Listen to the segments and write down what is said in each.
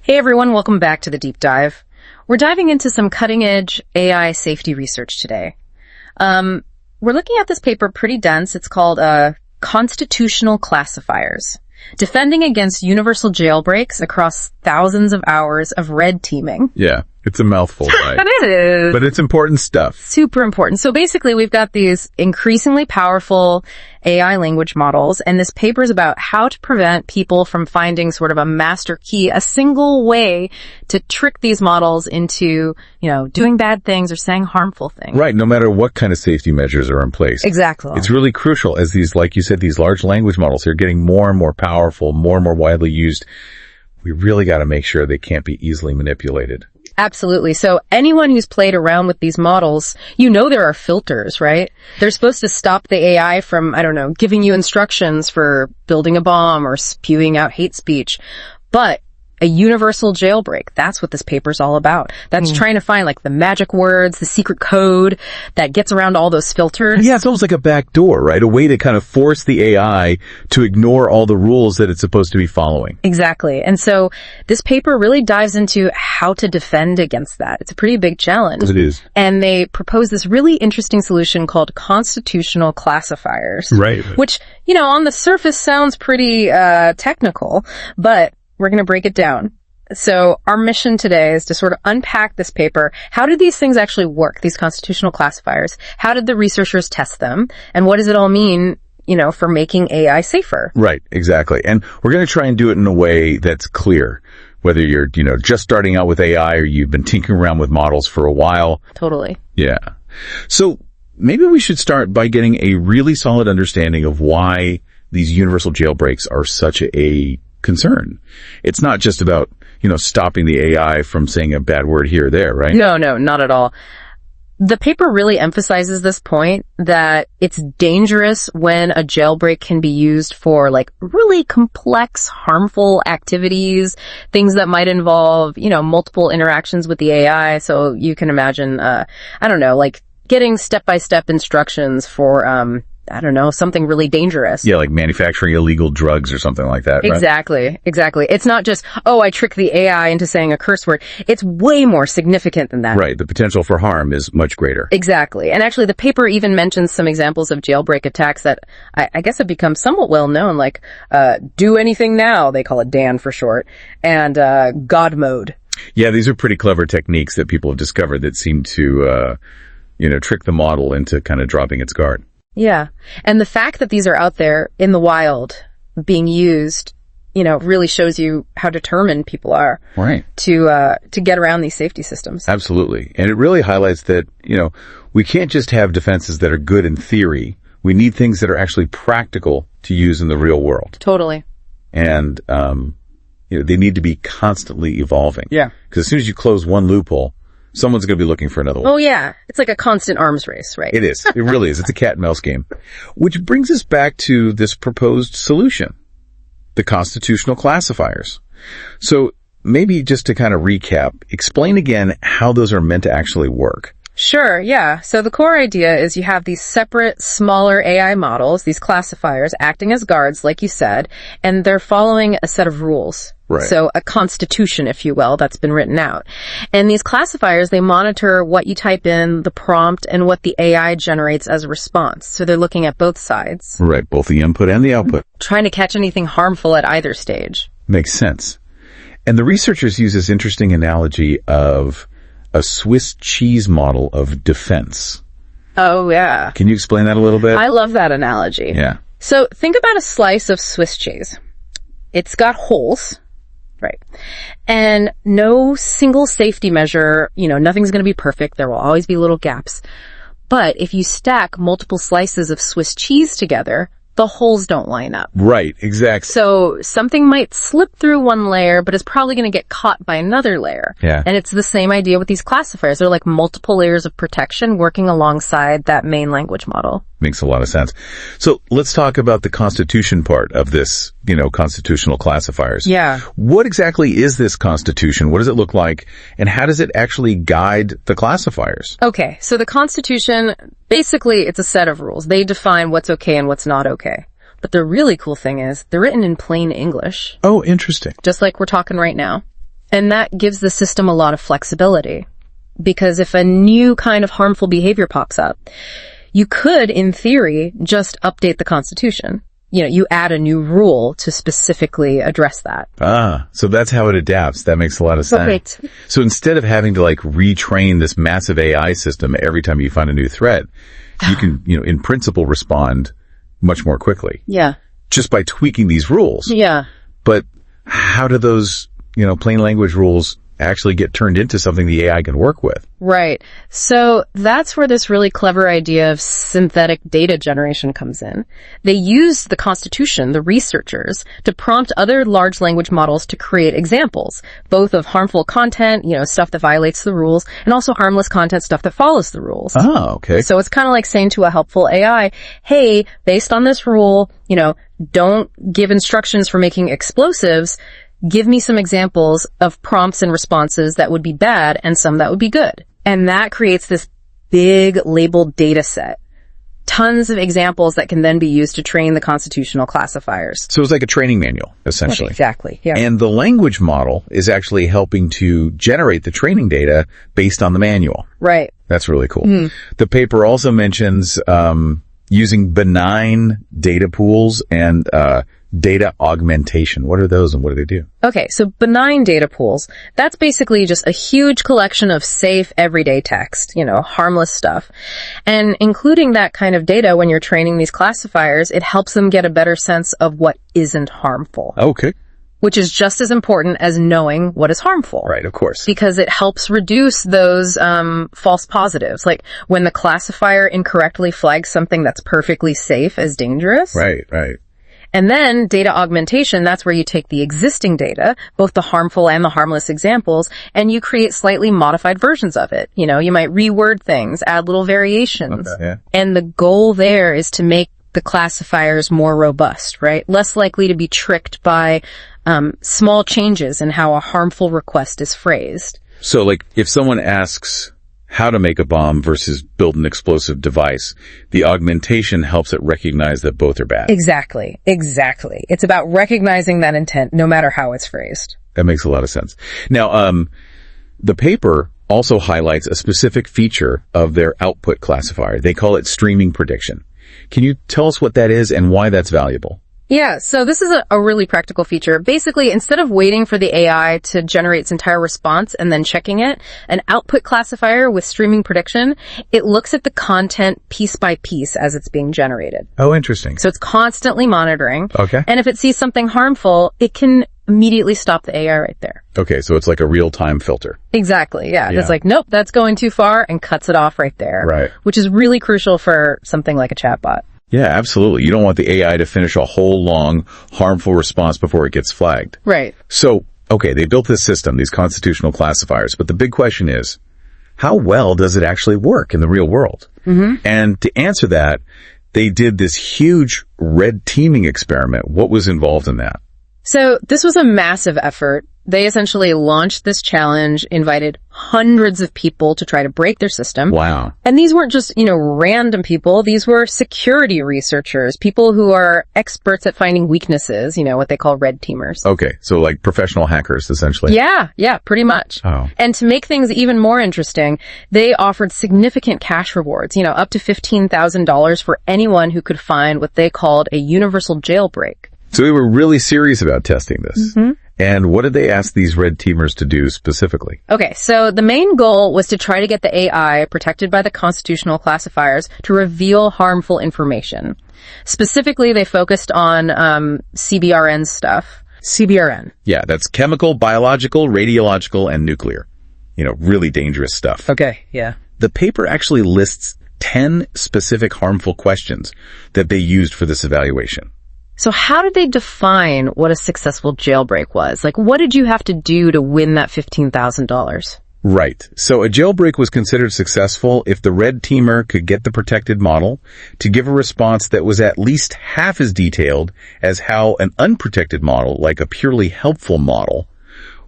Hey everyone, welcome back to the Deep Dive. We're diving into some cutting-edge AI safety research today. We're looking at this paper pretty dense. It's called Constitutional Classifiers, Defending Against Universal Jailbreaks Across Thousands of Hours of Red Teaming. Yeah, it's a mouthful, right? It is. But it's important stuff. Super important. So basically, we've got these increasingly powerful AI language models, and this paper is about how to prevent people from finding sort of a master key, a single way to trick these models into, doing bad things or saying harmful things. Right, no matter what kind of safety measures are in place. Exactly. It's really crucial as these, like you said, these large language models are getting more and more powerful, more and more widely used. We really got to make sure they can't be easily manipulated. Absolutely. So anyone who's played around with these models, there are filters, right? They're supposed to stop the AI from, giving you instructions for building a bomb or spewing out hate speech. But a universal jailbreak, that's what this paper's all about. That's trying to find the magic words, the secret code that gets around all those filters. Yeah, it's almost like a back door, right? A way to kind of force the AI to ignore all the rules that it's supposed to be following. Exactly. And so this paper really dives into how to defend against that. It's a pretty big challenge. It is. And they propose this really interesting solution called constitutional classifiers. Right. Which, on the surface sounds pretty technical, but we're going to break it down. So our mission today is to sort of unpack this paper. How did these things actually work, these constitutional classifiers? How did the researchers test them? And what does it all mean, for making AI safer? Right, exactly. And we're going to try and do it in a way that's clear, whether you're, just starting out with AI or you've been tinkering around with models for a while. Totally. Yeah. So maybe we should start by getting a really solid understanding of why these universal jailbreaks are such a concern. It's not just about, stopping the AI from saying a bad word here or there, right? No, not at all. The paper really emphasizes this point that it's dangerous when a jailbreak can be used for really complex, harmful activities, things that might involve, multiple interactions with the AI. So you can imagine, getting step-by-step instructions for, something really dangerous. Yeah, like manufacturing illegal drugs or something like that, right? Exactly. It's not just, I tricked the AI into saying a curse word. It's way more significant than that. Right. The potential for harm is much greater. Exactly. And actually, the paper even mentions some examples of jailbreak attacks that I guess have become somewhat well known, like Do Anything Now, they call it DAN for short, and God Mode. Yeah, these are pretty clever techniques that people have discovered that seem to, trick the model into kind of dropping its guard. Yeah. And the fact that these are out there in the wild being used, really shows you how determined people are. Right. To get around these safety systems. Absolutely. And it really highlights that, we can't just have defenses that are good in theory. We need things that are actually practical to use in the real world. Totally. And, they need to be constantly evolving. Yeah. Because as soon as you close one loophole, someone's going to be looking for another one. Oh, yeah. It's like a constant arms race, right? It is. It really is. It's a cat and mouse game. Which brings us back to this proposed solution, the constitutional classifiers. So maybe just to kind of recap, explain again how those are meant to actually work. Sure, yeah. So the core idea is you have these separate, smaller AI models, these classifiers, acting as guards, like you said, and they're following a set of rules. Right. So a constitution, if you will, that's been written out. And these classifiers, they monitor what you type in, the prompt, and what the AI generates as a response. So they're looking at both sides. Right, both the input and the output. Trying to catch anything harmful at either stage. Makes sense. And the researchers use this interesting analogy of a Swiss cheese model of defense. Oh, yeah. Can you explain that a little bit? I love that analogy. Yeah. So think about a slice of Swiss cheese. It's got holes, right? And no single safety measure, nothing's going to be perfect. There will always be little gaps. But if you stack multiple slices of Swiss cheese together, the holes don't line up. Right, exactly. So something might slip through one layer, but it's probably going to get caught by another layer. Yeah. And it's the same idea with these classifiers. They're like multiple layers of protection working alongside that main language model. Makes a lot of sense. So let's talk about the constitution part of this, constitutional classifiers. Yeah. What exactly is this constitution? What does it look like? And how does it actually guide the classifiers? Okay. So the Constitution, basically it's a set of rules. They define what's okay and what's not okay. But the really cool thing is they're written in plain English. Oh, interesting. Just like we're talking right now. And that gives the system a lot of flexibility. Because if a new kind of harmful behavior pops up, you could, in theory, just update the Constitution. You add a new rule to specifically address that. So that's how it adapts. That makes a lot of sense. Perfect. So instead of having to retrain this massive AI system every time you find a new threat, you can, in principle respond much more quickly. Yeah. Just by tweaking these rules. Yeah. But how do those, plain language rules actually get turned into something the AI can work with? Right. So that's where this really clever idea of synthetic data generation comes in. They use the Constitution, the researchers, to prompt other large language models to create examples, both of harmful content, stuff that violates the rules, and also harmless content, stuff that follows the rules. Oh, okay. So it's kind of like saying to a helpful AI, hey, based on this rule, don't give instructions for making explosives. Give me some examples of prompts and responses that would be bad and some that would be good. And that creates this big labeled data set. Tons of examples that can then be used to train the constitutional classifiers. So it's like a training manual, essentially. Exactly, yeah. And the language model is actually helping to generate the training data based on the manual. Right. That's really cool. The paper also mentions using benign data pools and data augmentation. What are those and what do they do? Okay, so benign data pools, that's basically just a huge collection of safe, everyday text, harmless stuff. And including that kind of data when you're training these classifiers, it helps them get a better sense of what isn't harmful. Okay. Which is just as important as knowing what is harmful. Right, of course. Because it helps reduce those false positives. Like when the classifier incorrectly flags something that's perfectly safe as dangerous. Right, right. And then data augmentation, that's where you take the existing data, both the harmful and the harmless examples, and you create slightly modified versions of it. You might reword things, add little variations. Okay, yeah. And the goal there is to make the classifiers more robust, right? Less likely to be tricked by small changes in how a harmful request is phrased. So, if someone asks how to make a bomb versus build an explosive device, the augmentation helps it recognize that both are bad. Exactly. It's about recognizing that intent, no matter how it's phrased. That makes a lot of sense. Now, the paper also highlights a specific feature of their output classifier. They call it streaming prediction. Can you tell us what that is and why that's valuable? Yeah, so this is a really practical feature. Basically, instead of waiting for the AI to generate its entire response and then checking it, an output classifier with streaming prediction, it looks at the content piece by piece as it's being generated. Oh, interesting. So it's constantly monitoring. Okay. And if it sees something harmful, it can immediately stop the AI right there. Okay, so it's like a real-time filter. Exactly, yeah. It's like, nope, that's going too far, and cuts it off right there. Right. Which is really crucial for something like a chatbot. Yeah, absolutely. You don't want the AI to finish a whole long, harmful response before it gets flagged. Right. So, okay, they built this system, these constitutional classifiers, but the big question is, how well does it actually work in the real world? Mm-hmm. And to answer that, they did this huge red teaming experiment. What was involved in that? So this was a massive effort. They essentially launched this challenge, invited hundreds of people to try to break their system. Wow. And these weren't just, random people. These were security researchers, people who are experts at finding weaknesses, what they call red teamers. Okay, so like professional hackers, essentially. Yeah, pretty much. Oh. And to make things even more interesting, they offered significant cash rewards, up to $15,000 for anyone who could find what they called a universal jailbreak. So they were really serious about testing this. Mm-hmm. And what did they ask these red teamers to do specifically? Okay, so the main goal was to try to get the AI, protected by the constitutional classifiers, to reveal harmful information. Specifically, they focused on CBRN stuff. CBRN. Yeah, that's chemical, biological, radiological, and nuclear. Really dangerous stuff. Okay, yeah. The paper actually lists 10 specific harmful questions that they used for this evaluation. So how did they define what a successful jailbreak was? What did you have to do to win that $15,000? Right. So a jailbreak was considered successful if the red teamer could get the protected model to give a response that was at least half as detailed as how an unprotected model, like a purely helpful model,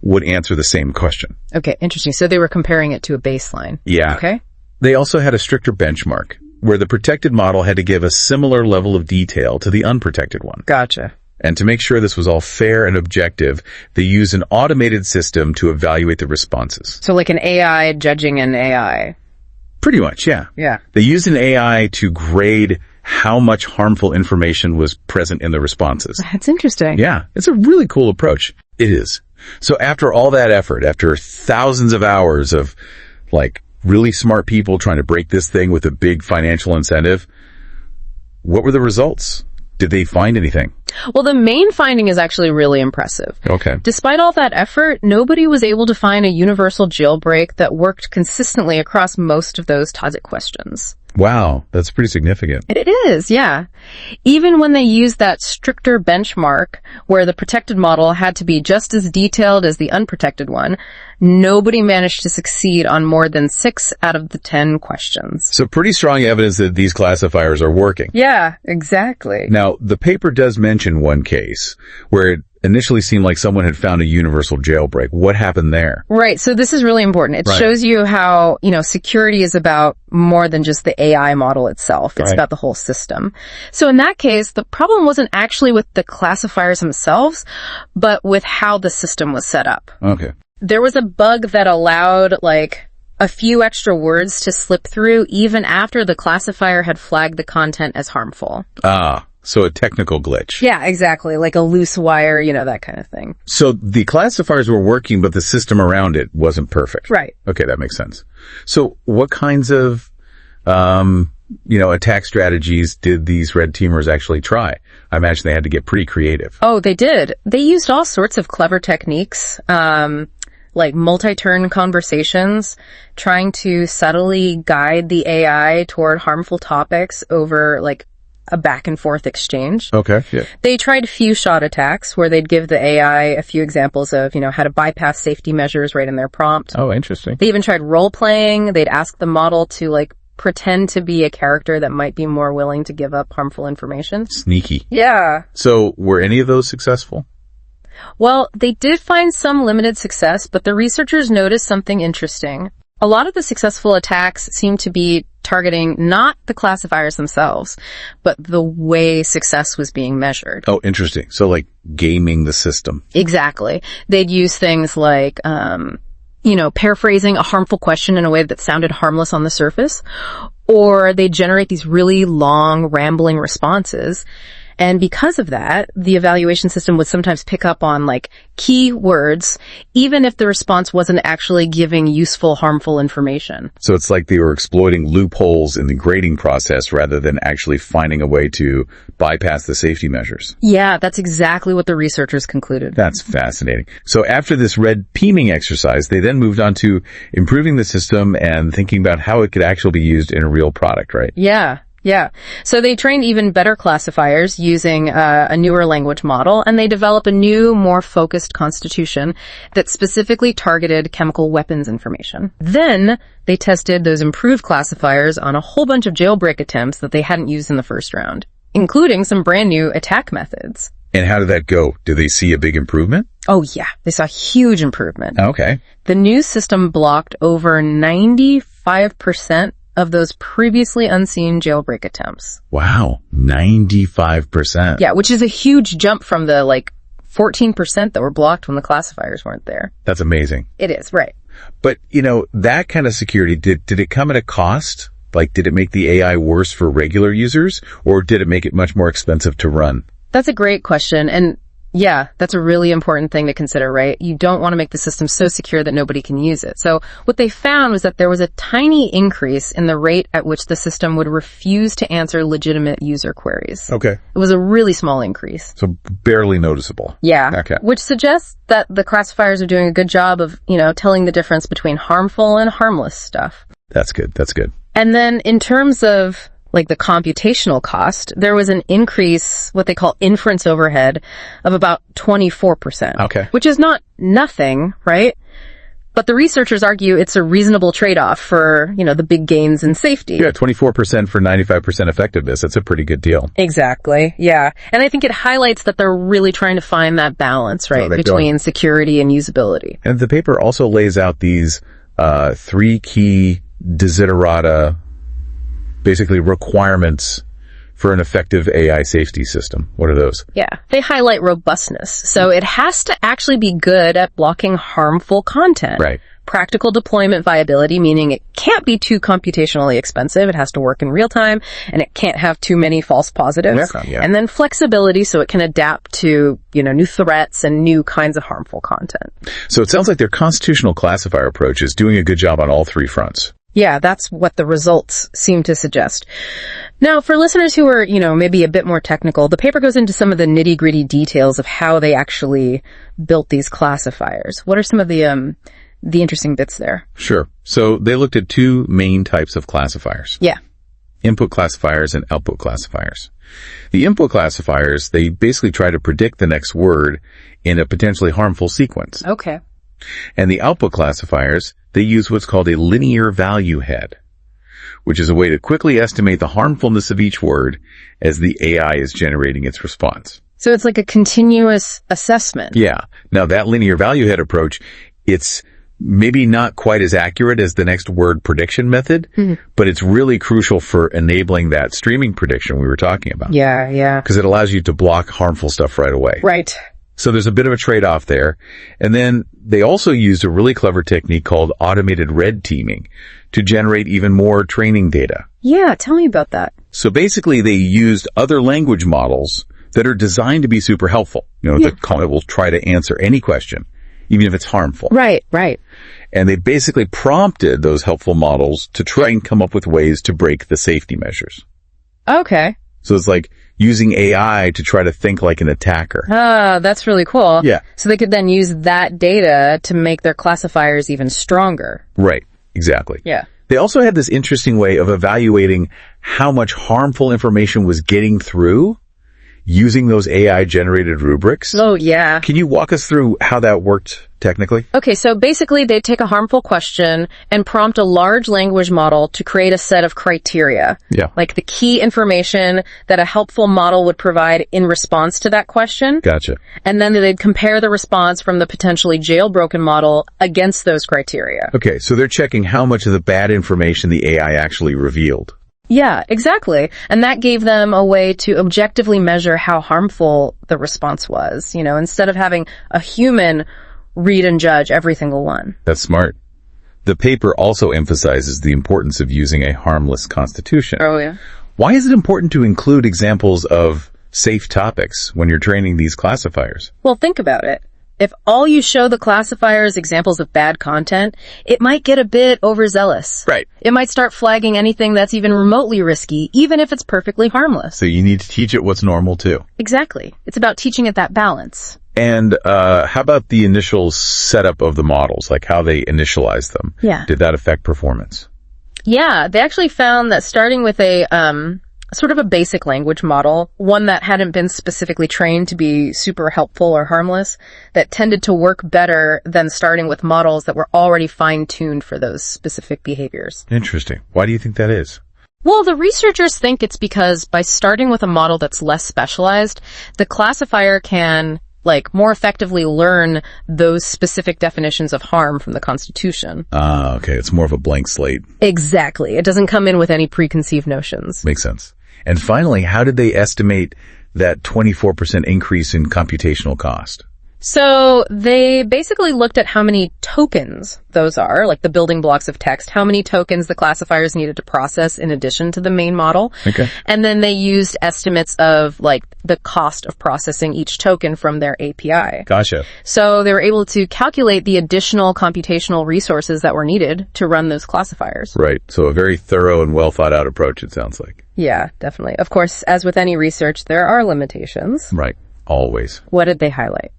would answer the same question. Okay, interesting. So they were comparing it to a baseline. Yeah. Okay. They also had a stricter benchmark, where the protected model had to give a similar level of detail to the unprotected one. Gotcha. And to make sure this was all fair and objective, they used an automated system to evaluate the responses. So like an AI judging an AI. Pretty much, yeah. Yeah. They used an AI to grade how much harmful information was present in the responses. That's interesting. Yeah, it's a really cool approach. It is. So after all that effort, after thousands of hours of like really smart people trying to break this thing with a big financial incentive, what were the results? Did they find anything? Well, the main finding is actually really impressive. Okay. Despite all that effort, nobody was able to find a universal jailbreak that worked consistently across most of those target questions. Wow, that's pretty significant. It is, yeah. Even when they used that stricter benchmark where the protected model had to be just as detailed as the unprotected one, nobody managed to succeed on more than 6 out of the 10 questions. So pretty strong evidence that these classifiers are working. Yeah, exactly. Now, the paper does mention one case where it initially seemed like someone had found a universal jailbreak. What happened there? Right. So this is really important. It shows you how, security is about more than just the AI model itself. It's about the whole system. So in that case, the problem wasn't actually with the classifiers themselves, but with how the system was set up. Okay. There was a bug that allowed a few extra words to slip through even after the classifier had flagged the content as harmful. So a technical glitch. Yeah, exactly. Like a loose wire, that kind of thing. So the classifiers were working, but the system around it wasn't perfect. Right. Okay, that makes sense. So what kinds of, attack strategies did these red teamers actually try? I imagine they had to get pretty creative. Oh, they did. They used all sorts of clever techniques, like multi-turn conversations, trying to subtly guide the AI toward harmful topics over a back and forth exchange. Okay, yeah. They tried few shot attacks where they'd give the AI a few examples of, how to bypass safety measures right in their prompt. Oh, interesting. They even tried role playing. They'd ask the model to pretend to be a character that might be more willing to give up harmful information. Sneaky. Yeah. So were any of those successful? Well, they did find some limited success, but the researchers noticed something interesting. A lot of the successful attacks seem to be targeting not the classifiers themselves, but the way success was being measured. Oh, interesting. So gaming the system. Exactly. They'd use things like, paraphrasing a harmful question in a way that sounded harmless on the surface, or they'd generate these really long, rambling responses. And because of that, the evaluation system would sometimes pick up on key words, even if the response wasn't actually giving useful, harmful information. So it's like they were exploiting loopholes in the grading process rather than actually finding a way to bypass the safety measures. Yeah, that's exactly what the researchers concluded. That's fascinating. So after this red teaming exercise, they then moved on to improving the system and thinking about how it could actually be used in a real product, right? Yeah. Yeah. So they trained even better classifiers using a newer language model, and they developed a new, more focused constitution that specifically targeted chemical weapons information. Then they tested those improved classifiers on a whole bunch of jailbreak attempts that they hadn't used in the first round, including some brand new attack methods. And how did that go? Did they see a big improvement? Oh, yeah. They saw huge improvement. Okay. The new system blocked over 95% of those previously unseen jailbreak attempts. Wow, 95%. Yeah, which is a huge jump from the 14% that were blocked when the classifiers weren't there. That's amazing. It is, right. But, that kind of security, did it come at a cost? Did it make the AI worse for regular users, or did it make it much more expensive to run? That's a great question. And yeah, that's a really important thing to consider, right? You don't want to make the system so secure that nobody can use it. So what they found was that there was a tiny increase in the rate at which the system would refuse to answer legitimate user queries. Okay. It was a really small increase. So barely noticeable. Yeah. Okay. Which suggests that the classifiers are doing a good job of, telling the difference between harmful and harmless stuff. That's good. That's good. And then in terms of the computational cost, there was an increase, what they call inference overhead, of about 24%. Okay. Which is not nothing, right? But the researchers argue it's a reasonable trade-off for, the big gains in safety. Yeah, 24% for 95% effectiveness. That's a pretty good deal. Exactly. Yeah. And I think it highlights that they're really trying to find that balance, right, between security and usability. And the paper also lays out these 3 key desiderata, basically requirements for an effective AI safety system? What are those? Yeah. They highlight robustness. So it has to actually be good at blocking harmful content. Right. Practical deployment viability, meaning it can't be too computationally expensive. It has to work in real time, and it can't have too many false positives. Yeah. And then flexibility, so it can adapt to, new threats and new kinds of harmful content. So it sounds like their constitutional classifier approach is doing a good job on all three fronts. Yeah, that's what the results seem to suggest. Now, for listeners who are, maybe a bit more technical, the paper goes into some of the nitty-gritty details of how they actually built these classifiers. What are some of the interesting bits there? Sure. So they looked at two main types of classifiers. Yeah. Input classifiers and output classifiers. The input classifiers, they basically try to predict the next word in a potentially harmful sequence. Okay. And the output classifiers, they use what's called a linear value head, which is a way to quickly estimate the harmfulness of each word as the AI is generating its response. So it's like a continuous assessment. Yeah. Now that linear value head approach, it's maybe not quite as accurate as the next word prediction method, but it's really crucial for enabling that streaming prediction we were talking about. Yeah. Because it allows you to block harmful stuff right away. Right. So there's a bit of a trade-off there. And then they also used a really clever technique called automated red teaming to generate even more training data. Yeah, tell me about that. So basically they used other language models that are designed to be super helpful. That will try to answer any question, even if it's harmful. Right. And they basically prompted those helpful models to try and come up with ways to break the safety measures. Okay. So it's like using AI to try to think like an attacker. Ah, that's really cool. Yeah. So they could then use that data to make their classifiers even stronger. Right. Exactly. Yeah. They also had this interesting way of evaluating how much harmful information was getting through using those AI-generated rubrics. Oh, yeah. Can you walk us through how that worked technically? Okay, so basically they take a harmful question and prompt a large language model to create a set of criteria. Yeah. Like the key information that a helpful model would provide in response to that question. Gotcha. And then they'd compare the response from the potentially jailbroken model against those criteria. Okay, so they're checking how much of the bad information the AI actually revealed. Yeah, exactly. And that gave them a way to objectively measure how harmful the response was, instead of having a human read and judge every single one. That's smart. The paper also emphasizes the importance of using a harmless constitution. Oh, yeah. Why is it important to include examples of safe topics when you're training these classifiers? Well, think about it. If all you show the classifier is examples of bad content, it might get a bit overzealous. Right. It might start flagging anything that's even remotely risky, even if it's perfectly harmless. So you need to teach it what's normal too. Exactly. It's about teaching it that balance. And how about the initial setup of the models, like how they initialized them? Yeah. Did that affect performance? Yeah, they actually found that starting with a sort of a basic language model, one that hadn't been specifically trained to be super helpful or harmless, that tended to work better than starting with models that were already fine-tuned for those specific behaviors. Interesting. Why do you think that is? Well, the researchers think it's because by starting with a model that's less specialized, the classifier can more effectively learn those specific definitions of harm from the Constitution. Ah, okay. It's more of a blank slate. Exactly. It doesn't come in with any preconceived notions. Makes sense. And finally, how did they estimate that 24% increase in computational cost? So they basically looked at how many tokens those are, like the building blocks of text, how many tokens the classifiers needed to process in addition to the main model. Okay. And then they used estimates of the cost of processing each token from their API. Gotcha. So they were able to calculate the additional computational resources that were needed to run those classifiers. Right. So a very thorough and well thought out approach, it sounds like. Yeah, definitely. Of course, as with any research, there are limitations. Right. Always. What did they highlight?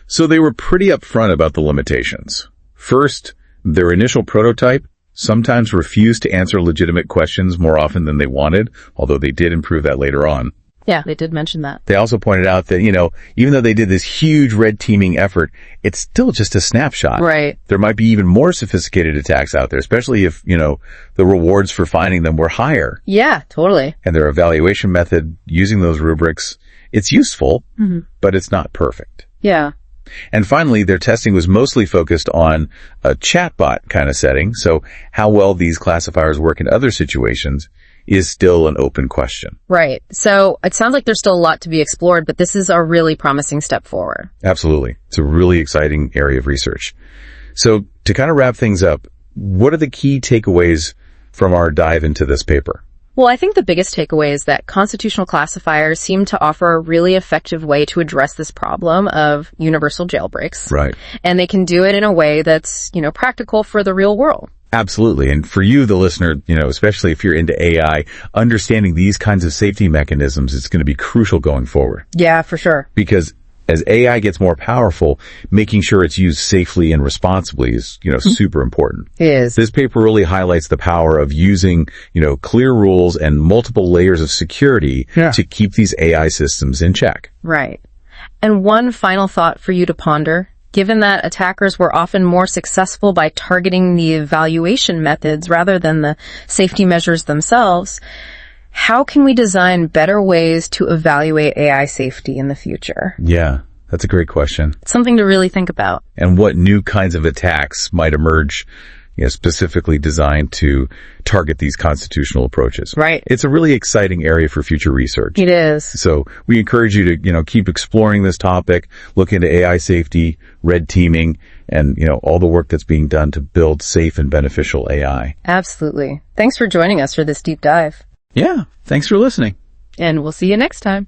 So they were pretty upfront about the limitations. First, their initial prototype sometimes refused to answer legitimate questions more often than they wanted, although they did improve that later on. Yeah, they did mention that. They also pointed out that, even though they did this huge red teaming effort, it's still just a snapshot. Right. There might be even more sophisticated attacks out there, especially if, the rewards for finding them were higher. Yeah, totally. And their evaluation method using those rubrics, it's useful, but it's not perfect. Yeah. And finally, their testing was mostly focused on a chatbot kind of setting, so how well these classifiers work in other situations is still an open question. Right. So it sounds like there's still a lot to be explored, but this is a really promising step forward. Absolutely. It's a really exciting area of research. So to kind of wrap things up, what are the key takeaways from our dive into this paper? Well, I think the biggest takeaway is that constitutional classifiers seem to offer a really effective way to address this problem of universal jailbreaks. Right. And they can do it in a way that's, practical for the real world. Absolutely. And for you, the listener, especially if you're into AI, understanding these kinds of safety mechanisms is going to be crucial going forward. Yeah, for sure. Because as AI gets more powerful, making sure it's used safely and responsibly is, super important. It is. This paper really highlights the power of using, clear rules and multiple layers of security to keep these AI systems in check. Right. And one final thought for you to ponder. Given that attackers were often more successful by targeting the evaluation methods rather than the safety measures themselves, how can we design better ways to evaluate AI safety in the future? Yeah, that's a great question. It's something to really think about. And what new kinds of attacks might emerge, specifically designed to target these constitutional approaches. Right. It's a really exciting area for future research. It is. So we encourage you to, keep exploring this topic, look into AI safety, red teaming, and, all the work that's being done to build safe and beneficial AI. Absolutely. Thanks for joining us for this deep dive. Yeah. Thanks for listening. And we'll see you next time.